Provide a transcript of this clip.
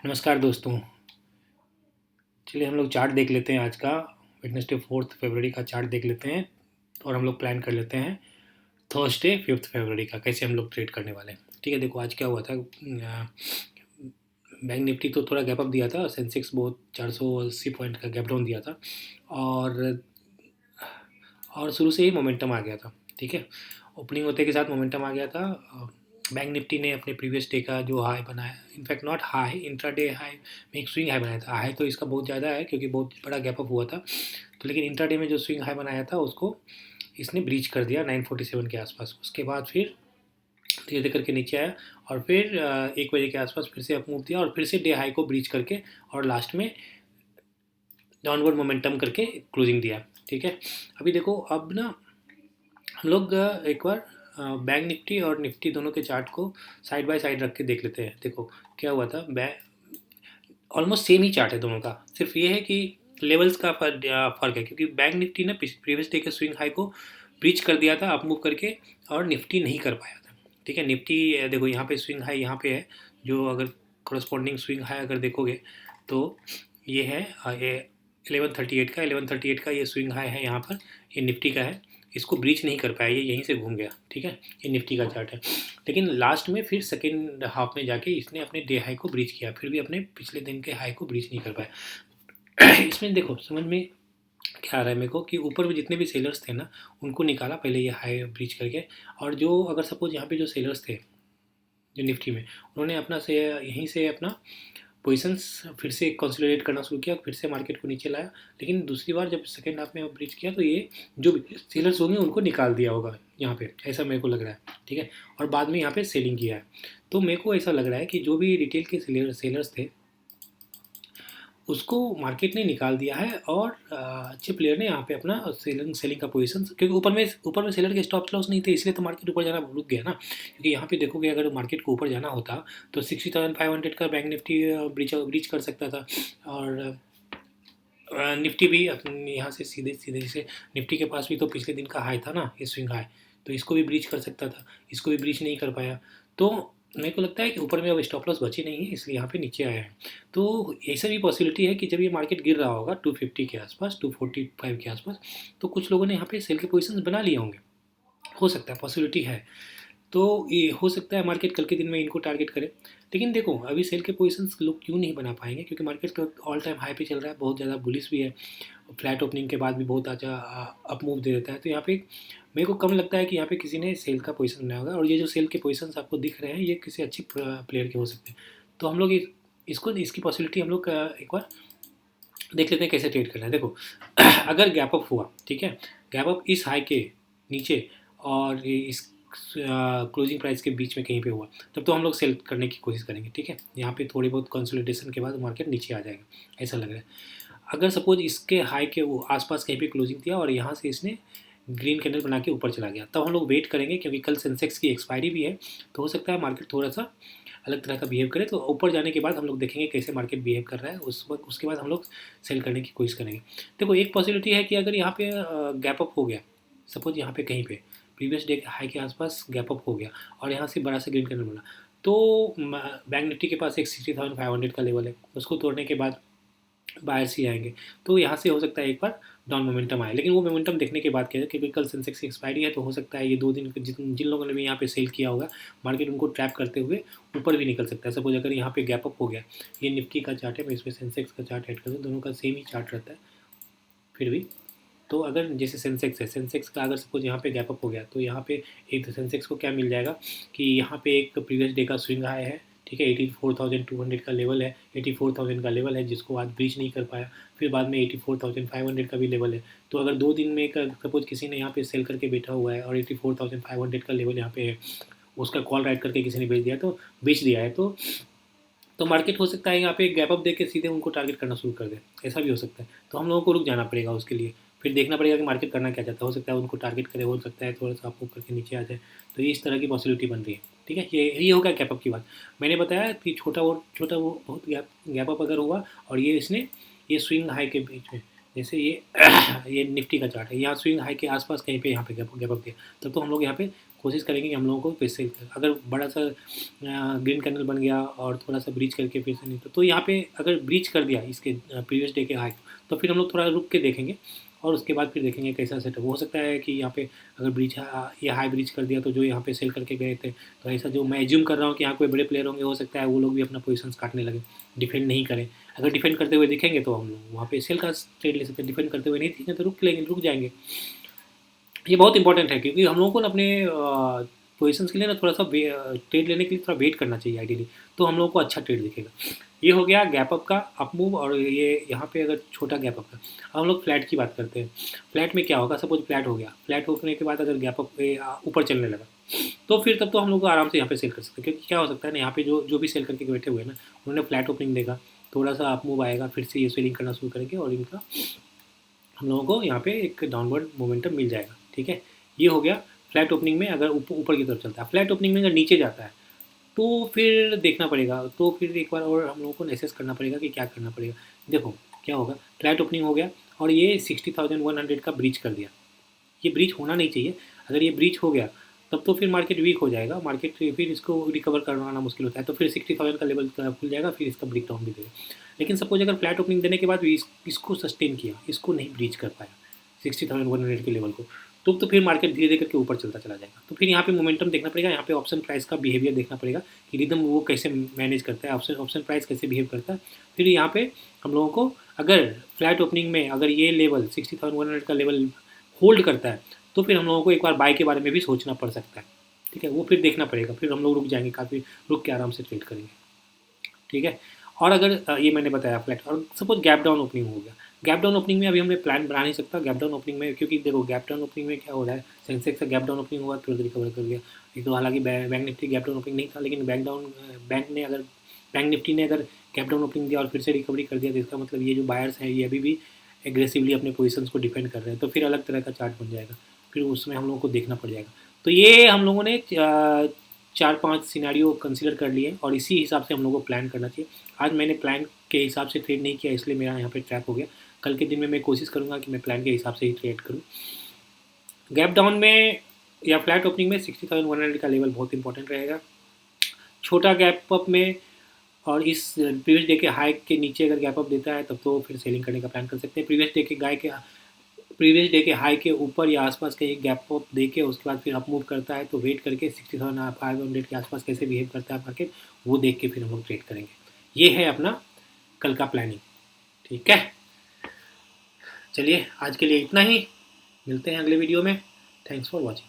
नमस्कार दोस्तों। चलिए हम लोग चार्ट देख लेते हैं आज का। वेडनेसडे 4 फरवरी का चार्ट देख लेते हैं और हम लोग प्लान कर लेते हैं थर्सडे 5 फरवरी का कैसे हम लोग ट्रेड करने वाले हैं। ठीक है, देखो आज क्या हुआ था। बैंक निफ्टी तो थोड़ा गैप अप दिया था, सेंसेक्स बहुत 480 पॉइंट का गैप डाउन दिया था और शुरू से ही मोमेंटम आ गया था। ठीक है, ओपनिंग होते के साथ मोमेंटम आ गया था। बैंक निफ्टी ने अपने प्रीवियस डे का जो हाई बनाया, in fact not high, intraday high में एक स्विंग हाई बनाया था। हाई तो इसका बहुत ज़्यादा है क्योंकि बहुत बड़ा गैप अप हुआ था, तो लेकिन इंट्राडे में जो स्विंग हाई बनाया था उसको इसने ब्रीच कर दिया 947 के आसपास। उसके बाद फिर धीरे धीरे करके नीचे आया और फिर 1 बजे के आसपास फिर से अप मूव दिया और फिर से डे हाई को ब्रीच करके और लास्ट में डाउनवर्ड मोमेंटम करके क्लोजिंग दिया। ठीक है, अभी देखो अब ना हम लोग एक बार बैंक निफ्टी और निफ्टी दोनों के चार्ट को साइड बाय साइड रख के देख लेते हैं। देखो क्या हुआ था, ऑलमोस्ट सेम ही चार्ट है दोनों का, सिर्फ ये है कि लेवल्स का फर्क है क्योंकि बैंक निफ्टी ने प्रीवियस डे के स्विंग हाई को ब्रीच कर दिया था अप मूव करके और निफ्टी नहीं कर पाया था। ठीक है, निफ्टी देखो यहाँ पे स्विंग हाई यहाँ पे है, जो अगर कोरस्पॉन्डिंग स्विंग हाई अगर देखोगे तो ये है ये 1138 का 1138 का ये स्विंग हाई है यहाँ पर, ये निफ्टी का है। इसको ब्रीच नहीं कर पाया, ये यहीं से घूम गया। ठीक है, ये निफ्टी का चार्ट है, लेकिन लास्ट में फिर सेकेंड हाफ में जाके इसने अपने डे हाई को ब्रीच किया, फिर भी अपने पिछले दिन के हाई को ब्रीच नहीं कर पाया। इसमें देखो समझ में क्या आ रहा है मेरे को कि ऊपर में जितने भी सेलर्स थे ना उनको निकाला पहले ये हाई ब्रीच करके, और जो अगर सपोज यहाँ पे जो सेलर्स थे जो निफ्टी में, उन्होंने अपना से यहीं से अपना पोजीशंस फिर से कंसोलिडेट करना शुरू किया, फिर से मार्केट को नीचे लाया। लेकिन दूसरी बार जब सेकेंड हाफ में ब्रीच किया तो ये जो भी सेलर्स होंगे उनको निकाल दिया होगा यहाँ पे, ऐसा मेरे को लग रहा है। ठीक है, और बाद में यहाँ पे सेलिंग किया है। तो मेरे को ऐसा लग रहा है कि जो भी रिटेल के सेलर्स थे उसको मार्केट ने निकाल दिया है और अच्छे प्लेयर ने यहाँ पे अपना सेलिंग सेलिंग का पोजीशन, क्योंकि ऊपर में सेलर के स्टॉप लॉस नहीं थे इसलिए तो मार्केट ऊपर जाना रुक गया ना। क्योंकि यहाँ पे देखोगे अगर मार्केट को ऊपर जाना होता तो 60,500 का बैंक निफ्टी ब्रीच कर सकता था, और निफ्टी भी यहाँ से सीधे सीधे से निफ्टी के पास भी तो पिछले दिन का हाई था ना, ये स्विंग हाई, तो इसको भी ब्रीच कर सकता था, इसको भी ब्रीच नहीं कर पाया। तो मेरे को लगता है कि ऊपर में अब स्टॉप लॉस बची नहीं है इसलिए यहाँ पे नीचे आया है। तो ऐसा भी पॉसिबिलिटी है कि जब ये मार्केट गिर रहा होगा 250 के आसपास 245 के आसपास, तो कुछ लोगों ने यहाँ पे सेल के पोजिशन बना लिए होंगे, हो सकता है, पॉसिबिलिटी है। तो ये हो सकता है मार्केट कल के दिन में इनको टारगेट करे। लेकिन देखो अभी सेल के पोजीशंस लोग क्यों नहीं बना पाएंगे, क्योंकि मार्केट तो ऑल टाइम हाई पे चल रहा है, बहुत ज़्यादा बुलिश भी है, फ्लैट ओपनिंग के बाद भी बहुत अच्छा अप मूव दे देता है। तो यहाँ पे मेरे को कम लगता है कि यहाँ पे किसी ने सेल का पोजीशन बनाया होगा, और ये जो सेल के पोजीशंस आपको दिख रहे हैं ये किसी अच्छी प्लेयर के हो सकते हैं। तो हम लोग इसको इसकी पॉसिबिलिटी हम लोग एक बार देख लेते हैं कैसे ट्रेड करना है। देखो अगर गैप अप हुआ, ठीक है, गैप अप इस हाई के नीचे और इस क्लोजिंग प्राइस के बीच में कहीं पे हुआ, तब तो हम लोग सेल करने की कोशिश करेंगे। ठीक है, यहाँ पे थोड़ी बहुत कंसोलिडेशन के बाद मार्केट नीचे आ जाएगा ऐसा लग रहा है। अगर सपोज इसके हाई के वो आसपास कहीं पे क्लोजिंग दिया और यहाँ से इसने ग्रीन कैंडल बना के ऊपर चला गया, तब हम लोग वेट करेंगे क्योंकि कल सेंसेक्स की एक्सपायरी भी है, तो हो सकता है मार्केट थोड़ा सा अलग तरह का बिहेव करे। तो ऊपर जाने के बाद हम लोग देखेंगे कैसे मार्केट बिहेव कर रहा है, उस वक्त उसके बाद हम लोग सेल करने की कोशिश करेंगे। देखो एक पॉसिबिलिटी है कि अगर यहाँ पे गैप अप हो गया, सपोज यहाँ पे कहीं पे प्रीवियस डे हाई के आसपास गैप अप हो गया और यहाँ से बड़ा सा ग्रीन कैंडल बना, तो बैंक निफ्टी के पास एक 60,500 का लेवल है, उसको तोड़ने के बाद बायर्स ही आएंगे। तो यहाँ से हो सकता है एक बार डाउन मोमेंटम आए, लेकिन वो मोमेंटम देखने के बाद क्या है, क्योंकि कल सेंसेक्स की एक्सपायरी है तो हो सकता है ये 2 दिन जिन लोगों ने भी यहाँ पे सेल किया होगा मार्केट उनको ट्रैप करते हुए ऊपर भी निकल सकता है। सपोज अगर यहाँ पे गैप अप हो गया, ये निफ्टी का चार्ट है, मैं इसमें सेंसेक्स का चार्ट ऐड कर दूँ, दोनों का सेम ही चार्ट रहता है फिर भी। तो अगर जैसे सेंसेक्स है, सेंसेक्स का अगर सपोज यहाँ पे गैप अप हो गया तो यहाँ पे एक तो सेंसेक्स को क्या मिल जाएगा कि यहाँ पे एक प्रीवियस डे का स्विंग हाई है, ठीक है, 84,200 का लेवल है, 84,000 का लेवल है जिसको आज ब्रीच नहीं कर पाया, फिर बाद में 84,500 का भी लेवल है। तो अगर 2 दिन में सपोज किसी ने यहाँ पे सेल करके बैठा हुआ है और 84,500 का लेवल यहाँ पे है, उसका कॉल राइट करके किसी ने बेच दिया है, तो मार्केट हो सकता है यहाँ पे गैप अप देके सीधे उनको टारगेट करना शुरू कर दे, ऐसा भी हो सकता है। तो हम लोगों को रुक जाना पड़ेगा उसके लिए, फिर देखना पड़ेगा कि मार्केट करना क्या चाहता है, हो सकता है उनको टारगेट करे, हो सकता है थोड़ा सा आपको करके नीचे आ जाए। तो ये इस तरह की पॉसिबिलिटी बन रही है। ठीक है, ये होगा गैप अप की बात। मैंने बताया कि छोटा वो बहुत गैप अप अगर हुआ और ये इसने ये स्विंग हाई के बीच में, जैसे ये ये निफ्टी का चार्ट है, यहाँ स्विंग हाई के आसपास कहीं पे यहाँ पे गैप अप दिया, तब तो हम लोग यहाँ पे कोशिश करेंगे कि हम लोगों को फिर सेल कर, अगर बड़ा सा ग्रीन कैंडल बन गया और थोड़ा सा ब्रीच करके फिर से नहीं तो यहाँ पे अगर ब्रीच कर दिया इसके प्रीवियस डे के हाई, तो फिर हम लोग थोड़ा रुक के देखेंगे और उसके बाद फिर देखेंगे कैसा सेटअप हो सकता है कि यहाँ पे अगर ब्रीच ये हाई ब्रीच कर दिया तो जो यहाँ पे सेल करके गए थे, तो ऐसा जो मैं एज्यूम कर रहा हूँ कि यहाँ कोई बड़े प्लेयर होंगे, हो सकता है वो लोग भी अपना पोजीशंस काटने लगे, डिफेंड नहीं करें। अगर डिफेंड करते हुए दिखेंगे तो हम लोग वहाँ पे सेल का ट्रेड ले सकते हैं, डिफेंड करते हुए नहीं दिखेंगे तो रुक जाएंगे। ये बहुत इंपॉर्टेंट है क्योंकि हम लोगों को ना अपने पोजीशंस के लिए ना थोड़ा सा ट्रेड लेने के लिए थोड़ा वेट करना चाहिए आइडियली, तो हम लोगों को अच्छा ट्रेड दिखेगा। ये हो गया गैप अप का अप मूव, और ये यहाँ पे अगर छोटा गैप अप का। अब हम लोग फ्लैट की बात करते हैं। फ्लैट में क्या होगा, सपोज फ्लैट हो गया, फ्लैट होने के बाद अगर गैप अप ऊपर चलने लगा, तो फिर तब तो हम लोग को आराम से यहाँ पे सेल कर सकते हैं, क्योंकि क्या हो सकता है ना, यहाँ पे जो भी सेल करके बैठे हुए हैं ना, उन्होंने फ्लैट ओपनिंग देगा, थोड़ा सा अप मूव आएगा, फिर से ये सेलिंग करना शुरू करेंगे और इनका हम लोगों को यहाँ पे एक डाउनवर्ड मोमेंटम मिल जाएगा। ठीक है, ये हो गया फ्लैट ओपनिंग में अगर ऊपर की तरफ चलता है। फ्लैट ओपनिंग में अगर नीचे जाता है तो फिर देखना पड़ेगा, तो फिर एक बार और हम लोगों को एसेस करना पड़ेगा कि क्या करना पड़ेगा। देखो क्या होगा, फ्लैट ओपनिंग हो गया और ये 60,100 का ब्रीच कर दिया, ये ब्रीच होना नहीं चाहिए। अगर ये ब्रीच हो गया तब तो फिर मार्केट वीक हो जाएगा, मार्केट फिर इसको रिकवर करवाना मुश्किल होता है, तो फिर 60,000 का लेवल खुल जाएगा, फिर इसका ब्रेक डाउन भी देगा। लेकिन सपोज अगर फ्लैट ओपनिंग देने के बाद भी इसको सस्टेन किया, इसको नहीं ब्रीच कर पाया 60,100 के लेवल को, तो फिर मार्केट धीरे धीरे करके ऊपर चलता चला जाएगा। तो फिर यहाँ पे मोमेंटम देखना पड़ेगा, यहाँ पे ऑप्शन प्राइस का बिहेवियर देखना पड़ेगा कि रिदम वो कैसे मैनेज करता है, ऑप्शन प्राइस कैसे बिहेव करता है। फिर यहाँ पे हम लोगों को अगर फ्लैट ओपनिंग में अगर ये लेवल 60,100 का लेवल होल्ड करता है, तो फिर हम लोगों को एक बार बाय के बारे में भी सोचना पड़ सकता है। ठीक है, वो फिर देखना पड़ेगा, फिर हम लोग रुक जाएंगे, काफ़ी रुक के आराम से ट्रेड करेंगे। ठीक है, और अगर ये मैंने बताया फ्लैट, और सपोज गैप डाउन ओपनिंग हो गया, गैप डाउन ओपनिंग में अभी हमें प्लान बना नहीं सकता गैप डाउन ओपनिंग में, क्योंकि देखो गैप डाउन ओपनिंग में क्या हो रहा है, सेंसेक्स का गैप डाउन ओपनिंग हुआ तुरंत रिकवर कर गया। एक तो हालांकि bank Nifty gap down opening नहीं था, लेकिन बैंक निफ्टी ने अगर गैप डाउन ओपनिंग दिया और फिर से रिकवरी कर दिया, तो इसका मतलब ये जो बायर्स हैं ये अभी भी एग्रेसिवली अपने पोजीशंस को डिफेंड कर रहे हैं, तो फिर अलग तरह का चार्ट बन जाएगा, फिर उसमें हम लोगों को देखना पड़ जाएगा। तो ये हम लोगों ने 4-5 सिनेरियो कंसीडर कर लिए और इसी हिसाब से हम लोगों को प्लान करना चाहिए। आज मैंने प्लान के हिसाब से ट्रेड नहीं किया, इसलिए मेरा यहाँ पे ट्रैप हो गया। कल के दिन में मैं कोशिश करूँगा कि मैं प्लान के हिसाब से ही ट्रेड करूँ। गैप डाउन में या फ्लैट ओपनिंग में 60,100 का लेवल बहुत इंपॉर्टेंट रहेगा। छोटा गैप अप में और इस प्रीवियस डे के हाई के नीचे अगर गैप अप देता है तब तो फिर सेलिंग करने का प्लान कर सकते हैं। प्रीवियस डे के हाई के ऊपर या आसपास कहीं गैप अप दे के उसके बाद फिर अप मूव करता है, तो वेट करके 60,500 के आसपास कैसे बिहेव करता है मार्केट, वो देख के फिर हम लोग ट्रेड करेंगे। ये है अपना कल का प्लानिंग। ठीक है, चलिए आज के लिए इतना ही, मिलते हैं अगले वीडियो में। Thanks for watching.